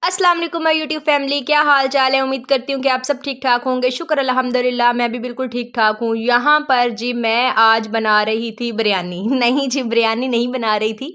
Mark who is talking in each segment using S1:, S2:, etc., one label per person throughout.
S1: अस्सलाम वालेकुम my YouTube family, क्या हाल चाल है। उम्मीद करती हूँ कि आप सब ठीक ठाक होंगे। शुक्र अल्हम्दुलिल्लाह, मैं भी बिल्कुल ठीक ठाक हूँ। यहाँ पर जी मैं आज बना रही थी बिरयानी नहीं जी, बिरयानी नहीं बना रही थी,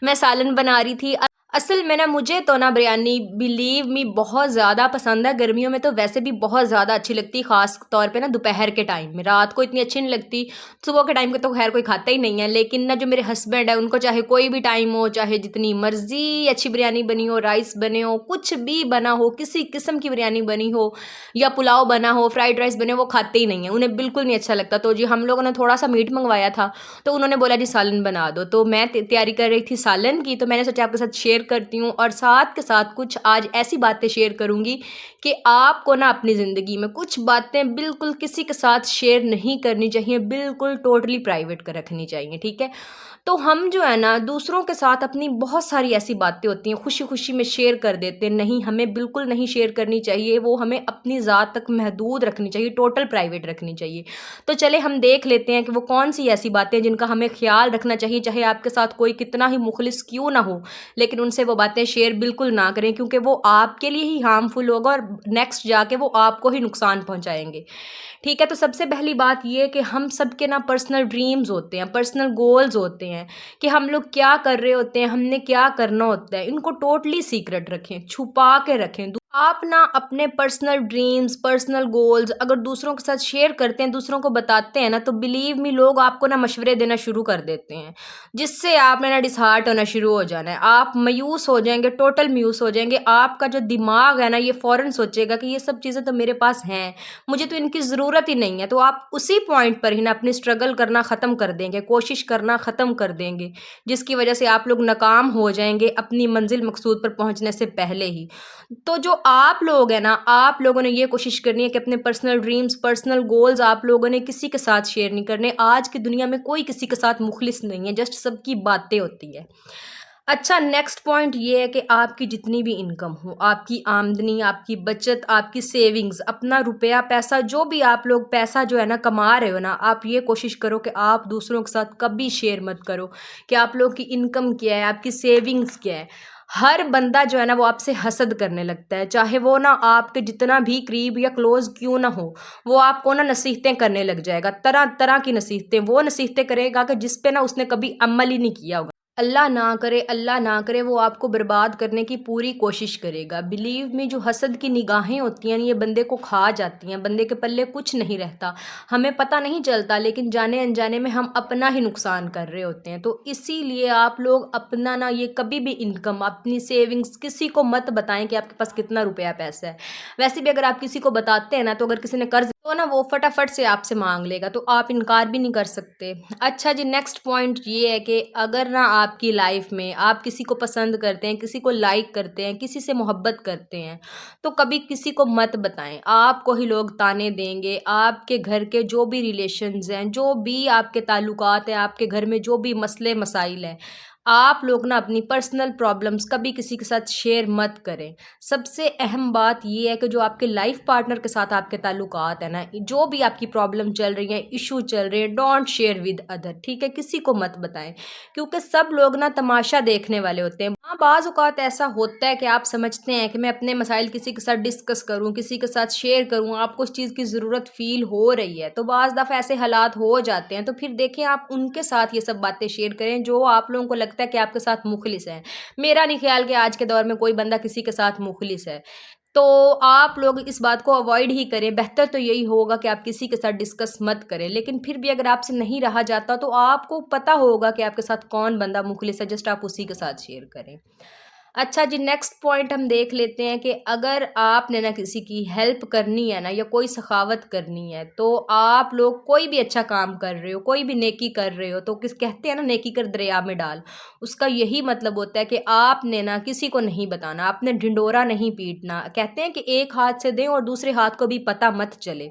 S1: मैं सालन बना रही थी। असल में ना मुझे तो ना बिरयानी बिलीव मी बहुत ज़्यादा पसंद है। गर्मियों में तो वैसे भी बहुत ज़्यादा अच्छी लगती है, ख़ास तौर पे ना दोपहर के टाइम में। रात को इतनी अच्छी नहीं लगती, सुबह के टाइम पे तो खैर कोई खाता ही नहीं है। लेकिन ना जो मेरे हस्बैंड है उनको चाहे कोई भी टाइम हो, चाहे जितनी मर्ज़ी अच्छी बिरयानी बनी हो, राइस बने हो, कुछ भी बना हो, किसी किस्म की बिरयानी बनी हो या पुलाव बना हो, फ्राइड राइस बने हो, वो खाते ही नहीं है, उन्हें बिल्कुल नहीं अच्छा लगता। तो जी हम लोगों ने थोड़ा सा मीट मंगवाया था, तो उन्होंने बोला जी सालन बना दो। तो मैं तैयारी कर रही थी सालन की, तो मैंने सोचा आपके साथ शेयर करती हूँ और साथ के साथ कुछ आज ऐसी बातें शेयर करूँगी कि आपको ना अपनी ज़िंदगी में कुछ बातें बिल्कुल किसी के साथ शेयर नहीं करनी चाहिए, बिल्कुल टोटली प्राइवेट कर रखनी चाहिए, ठीक है। तो हम जो है ना दूसरों के साथ अपनी बहुत सारी ऐसी बातें होती हैं खुशी खुशी में शेयर कर देते हैं, नहीं हमें बिल्कुल नहीं शेयर करनी चाहिए, वो हमें अपनी ज़ात तक महदूद रखनी चाहिए, टोटल प्राइवेट रखनी चाहिए। तो चले हम देख लेते हैं कि वो कौन सी ऐसी बातें हैं जिनका हमें ख्याल रखना चाहिए, चाहे आपके साथ कोई कितना ही मुखलिस क्यों ना हो, लेकिन उनसे वो बातें शेयर बिल्कुल ना करें, क्योंकि वो आपके लिए ही हार्मफुल होगा और नेक्स्ट जाके वो आपको ही नुकसान पहुंचाएंगे। ठीक है, तो सबसे पहली बात ये कि हम सबके ना पर्सनल ड्रीम्स होते हैं, पर्सनल गोल्स होते हैं कि हम लोग क्या कर रहे होते हैं, हमने क्या करना होता है, इनको टोटली सीक्रेट रखें, छुपा के रखें। आप ना अपने पर्सनल ड्रीम्स, पर्सनल गोल्स अगर दूसरों के साथ शेयर करते हैं, दूसरों को बताते हैं ना, तो बिलीव मी लोग आपको ना मशवरे देना शुरू कर देते हैं, जिससे आपने ना डिसहार्ट होना शुरू हो जाना है। आप मायूस हो जाएंगे, टोटल मायूस हो जाएंगे। आपका जो दिमाग है ना ये फ़ौरन सोचेगा कि ये सब चीज़ें तो मेरे पास हैं, मुझे तो इनकी ज़रूरत ही नहीं है। तो आप उसी पॉइंट पर ही ना अपनी स्ट्रगल करना ख़त्म कर देंगे, कोशिश करना ख़त्म कर देंगे, जिसकी वजह से आप लोग नाकाम हो जाएंगे अपनी मंजिल मकसूद पर पहुंचने से पहले ही। तो जो आप लोग हैं ना, आप लोगों ने ये कोशिश करनी है कि अपने पर्सनल ड्रीम्स, पर्सनल गोल्स आप लोगों ने किसी के साथ शेयर नहीं करने। आज की दुनिया में कोई किसी के साथ मुखलिस नहीं है, जस्ट सबकी बातें होती है। अच्छा, नेक्स्ट पॉइंट ये है कि आपकी जितनी भी इनकम हो, आपकी आमदनी, आपकी बचत, आपकी सेविंग्स, अपना रुपया पैसा, जो भी आप लोग पैसा जो है ना कमा रहे हो ना, आप ये कोशिश करो कि आप दूसरों के साथ कभी शेयर मत करो कि आप लोग की इनकम क्या है, आपकी सेविंग्स क्या है। हर बंदा जो है ना वो आपसे हसद करने लगता है, चाहे वो ना आपके जितना भी करीब या क्लोज क्यों ना हो, वो आपको ना नसीहतें करने लग जाएगा, तरह तरह की नसीहतें, वो नसीहतें करेगा कि जिस पे ना उसने कभी अमल ही नहीं किया होगा। अल्लाह ना करे, अल्लाह ना करे, वो आपको बर्बाद करने की पूरी कोशिश करेगा। बिलीव मी जो हसद की निगाहें होती हैं ये बंदे को खा जाती हैं, बंदे के पल्ले कुछ नहीं रहता, हमें पता नहीं चलता, लेकिन जाने अनजाने में हम अपना ही नुकसान कर रहे होते हैं। तो इसीलिए आप लोग अपना ना ये कभी भी इनकम, अपनी सेविंग्स किसी को मत बताएं कि आपके पास कितना रुपया पैसा है। वैसे भी अगर आप किसी को बताते हैं ना, तो अगर किसी ने कर्ज तो ना वो फटाफट से आपसे मांग लेगा, तो आप इनकार भी नहीं कर सकते। अच्छा जी, नेक्स्ट पॉइंट ये है कि अगर ना आपकी लाइफ में आप किसी को पसंद करते हैं, किसी को लाइक करते हैं, किसी से मोहब्बत करते हैं, तो कभी किसी को मत बताएं, आपको ही लोग ताने देंगे। आपके घर के जो भी रिलेशंस हैं, जो भी आपके ताल्लुकात हैं, आपके घर में जो भी मसले मसाइल हैं, आप लोग ना अपनी पर्सनल प्रॉब्लम्स कभी किसी के साथ शेयर मत करें। सबसे अहम बात ये है कि जो आपके लाइफ पार्टनर के साथ आपके ताल्लुकात है ना, जो भी आपकी प्रॉब्लम चल रही है, इशू चल रहे हैं, डोंट शेयर विद अदर, ठीक है, किसी को मत बताएं, क्योंकि सब लोग ना तमाशा देखने वाले होते हैं। हाँ, बाज़ औक़ात ऐसा होता है कि आप समझते हैं कि मैं अपने मसाइल किसी के साथ डिस्कस करूँ, किसी के साथ शेयर करूँ, आपको उस चीज़ की ज़रूरत फ़ील हो रही है, तो बाज़ दफ़ा ऐसे हालात हो जाते हैं, तो फिर देखें आप उनके साथ ये सब बातें शेयर करें जो आप लोगों को लगता है कि आपके साथ मुखलिस हैं। मेरा नहीं ख्याल कि आज के दौर में कोई बंदा किसी के साथ मुखलिस है। तो आप लोग इस बात को अवॉइड ही करें, बेहतर तो यही होगा कि आप किसी के साथ डिस्कस मत करें। लेकिन फिर भी अगर आपसे नहीं रहा जाता, तो आपको पता होगा कि आपके साथ कौन बंदा मुखलिस है, जस्ट आप उसी के साथ शेयर करें। अच्छा जी, नेक्स्ट पॉइंट हम देख लेते हैं कि अगर आपने ना किसी की हेल्प करनी है ना, या कोई सखावत करनी है, तो आप लोग कोई भी अच्छा काम कर रहे हो, कोई भी नेकी कर रहे हो, तो किस कहते हैं ना, नेकी कर दरिया में डाल, उसका यही मतलब होता है कि आपने ना किसी को नहीं बताना, आपने ढिंडोरा नहीं पीटना। कहते हैं कि एक हाथ से दें और दूसरे हाथ को भी पता मत चले।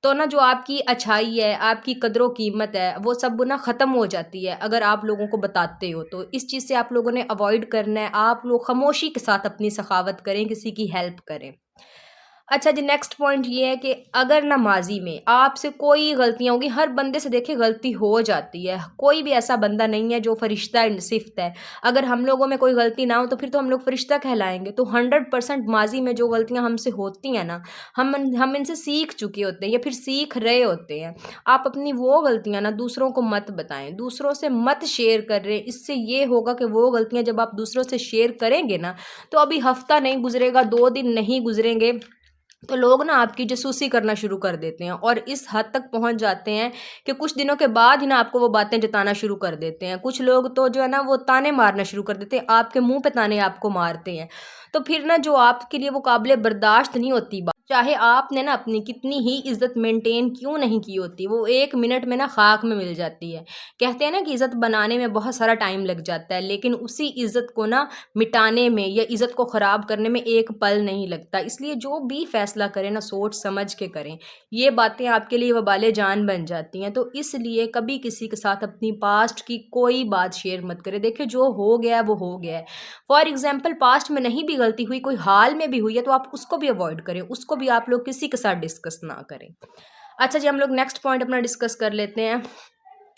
S1: तो ना जो आपकी अच्छाई है, आपकी कदर कीमत है, वो सब ना ख़त्म हो जाती है अगर आप लोगों को बताते हो। तो इस चीज़ से आप लोगों ने अवॉइड करना है, आप लोग खामोशी के साथ अपनी सखावत करें, किसी की हेल्प करें। अच्छा जी, नेक्स्ट पॉइंट ये है कि अगर ना माजी में आपसे कोई गलतियाँ होंगी, हर बंदे से देखिए गलती हो जाती है, कोई भी ऐसा बंदा नहीं है जो फरिश्ता सिफ़्त है। अगर हम लोगों में कोई गलती ना हो तो फिर तो हम लोग फरिश्ता कहलाएंगे। तो 100% माजी में जो गलतियाँ हमसे होती हैं ना, हम इनसे सीख चुके होते हैं या फिर सीख रहे होते हैं। आप अपनी वो गलतियाँ ना दूसरों को मत बताएं, दूसरों से मत शेयर कर रहे। इससे ये होगा कि वो गलतियाँ जब आप दूसरों से शेयर करेंगे ना, तो अभी हफ्ता नहीं गुजरेगा, 2 दिन नहीं गुजरेंगे, तो लोग ना आपकी जासूसी करना शुरू कर देते हैं और इस हद तक पहुंच जाते हैं कि कुछ दिनों के बाद ही ना आपको वो बातें जताना शुरू कर देते हैं। कुछ लोग तो जो है ना वो ताने मारना शुरू कर देते हैं, आपके मुंह पे ताने आपको मारते हैं। तो फिर ना जो आपके लिए वो काबिल बर्दाश्त नहीं होती बात, चाहे आपने ना अपनी कितनी ही इज्जत मेंटेन क्यों नहीं की होती, वो 1 मिनट में ना खाक में मिल जाती है। कहते हैं ना कि इज्जत बनाने में बहुत सारा टाइम लग जाता है, लेकिन उसी इज्जत को ना मिटाने में या इज्जत को ख़राब करने में एक पल नहीं लगता। इसलिए जो भी फैसला करें ना सोच समझ के करें, ये बातें आपके लिए वबाले जान बन जाती हैं। तो इसलिए कभी किसी के साथ अपनी पास्ट की कोई बात शेयर मत करें। देखिए जो हो गया है वो हो गया है। फॉर एग्जाम्पल पास्ट में नहीं भी गलती हुई, कोई हाल में भी हुई है, तो आप उसको भी अवॉइड करें, उसको भी आप लोग किसी के साथ डिस्कस ना करें। अच्छा जी, हम लोग नेक्स्ट पॉइंट अपना डिस्कस कर लेते हैं।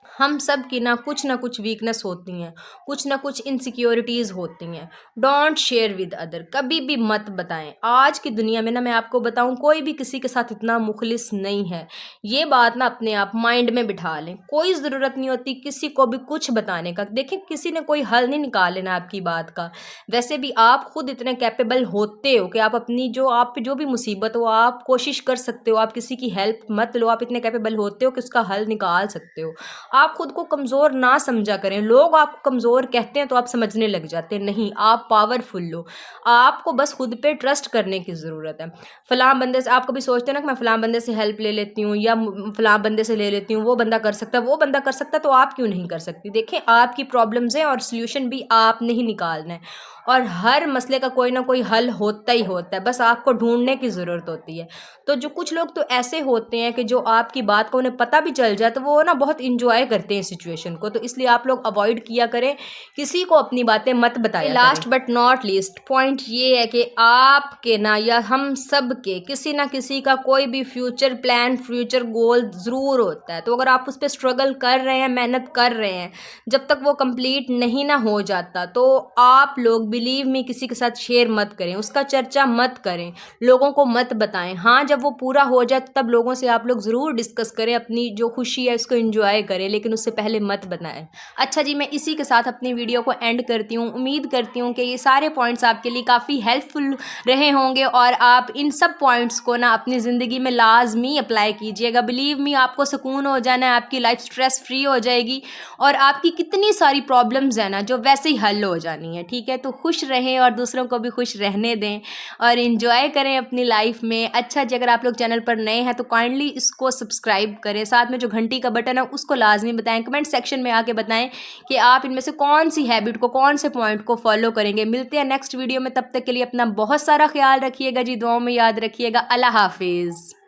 S1: हम सब की ना कुछ वीकनेस होती हैं, कुछ ना कुछ इनसिक्योरिटीज़ होती हैं। डोंट शेयर विद अदर, कभी भी मत बताएं। आज की दुनिया में ना मैं आपको बताऊं, कोई भी किसी के साथ इतना मुखलिस नहीं है। ये बात ना अपने आप माइंड में बिठा लें। कोई ज़रूरत नहीं होती किसी को भी कुछ बताने का। देखिए किसी ने कोई हल नहीं निकाल लेना आपकी बात का। वैसे भी आप खुद इतने कैपेबल होते हो कि आप अपनी जो आप पे जो भी मुसीबत हो आप कोशिश कर सकते हो। आप किसी की हेल्प मत लो, आप इतने कैपेबल होते हो कि उसका हल निकाल सकते हो। आप खुद को कमज़ोर ना समझा करें। लोग आपको कमज़ोर कहते हैं तो आप समझने लग जाते हैं, नहीं, आप पावरफुल हो। आपको बस खुद पे ट्रस्ट करने की ज़रूरत है। फ़लाँ बंदे से आप कभी सोचते हैं ना कि मैं फ़लाँ बंदे से हेल्प ले लेती हूँ या फ़लाँ बंदे से ले लेती हूँ, वो बंदा कर सकता है, वो बंदा कर सकता है, तो आप क्यों नहीं कर सकती? देखें आपकी प्रॉब्लम्स हैं और सॉल्यूशन भी आपने ही निकालना है और हर मसले का कोई ना कोई हल होता ही होता है, बस आपको ढूँढने की ज़रूरत होती है। तो जो कुछ लोग तो ऐसे होते हैं कि जो आपकी बात का उन्हें पता भी चल जाए तो वो ना बहुत एंजॉय करते हैं सिचुएशन को, तो इसलिए आप लोग अवॉइड किया करें, किसी को अपनी बातें मत बताया। Last but not least point ये है कि आपके ना या हम सब के किसी ना किसी का कोई भी फ्यूचर प्लान, फ्यूचर गोल ज़रूर होता है। तो अगर आप उस पर स्ट्रगल कर रहे हैं, मेहनत कर रहे हैं, जब तक वो कंप्लीट नहीं ना हो जाता तो आप लोग बिलीव मी किसी के साथ शेयर मत करें, उसका चर्चा मत करें, लोगों को मत बताएं। हाँ, जब वो पूरा हो जाए तब लोगों से आप लोग ज़रूर डिस्कस करें, अपनी जो खुशी है उसको एंजॉय करें, लेकिन उससे पहले मत बताएं। अच्छा जी, मैं इसी के साथ अपनी वीडियो को एंड करती हूँ। उम्मीद करती हूँ कि ये सारे पॉइंट्स आपके लिए काफ़ी हेल्पफुल रहे होंगे और आप इन सब पॉइंट्स को ना अपनी ज़िंदगी में लाजमी अप्लाई कीजिएगा। बिलीव मी आपको सुकून हो जाना है, आपकी लाइफ स्ट्रेस फ्री हो जाएगी और आपकी कितनी सारी प्रॉब्लम्स हैं ना जो वैसे ही हल हो जानी है। ठीक है, तो खुश रहें और दूसरों को भी खुश रहने दें और इन्जॉय करें अपनी लाइफ में। अच्छा जी, अगर आप लोग चैनल पर नए हैं तो काइंडली इसको सब्सक्राइब करें, साथ में जो घंटी का बटन है उसको लाजमी बताएं, कमेंट सेक्शन में आके बताएं कि आप इनमें से कौन सी हैबिट को, कौन से पॉइंट को फॉलो करेंगे। मिलते हैं नेक्स्ट वीडियो में, तब तक के लिए अपना बहुत सारा ख्याल रखिएगा जी, दुआओं में याद रखिएगा। अल्लाह हाफिज़।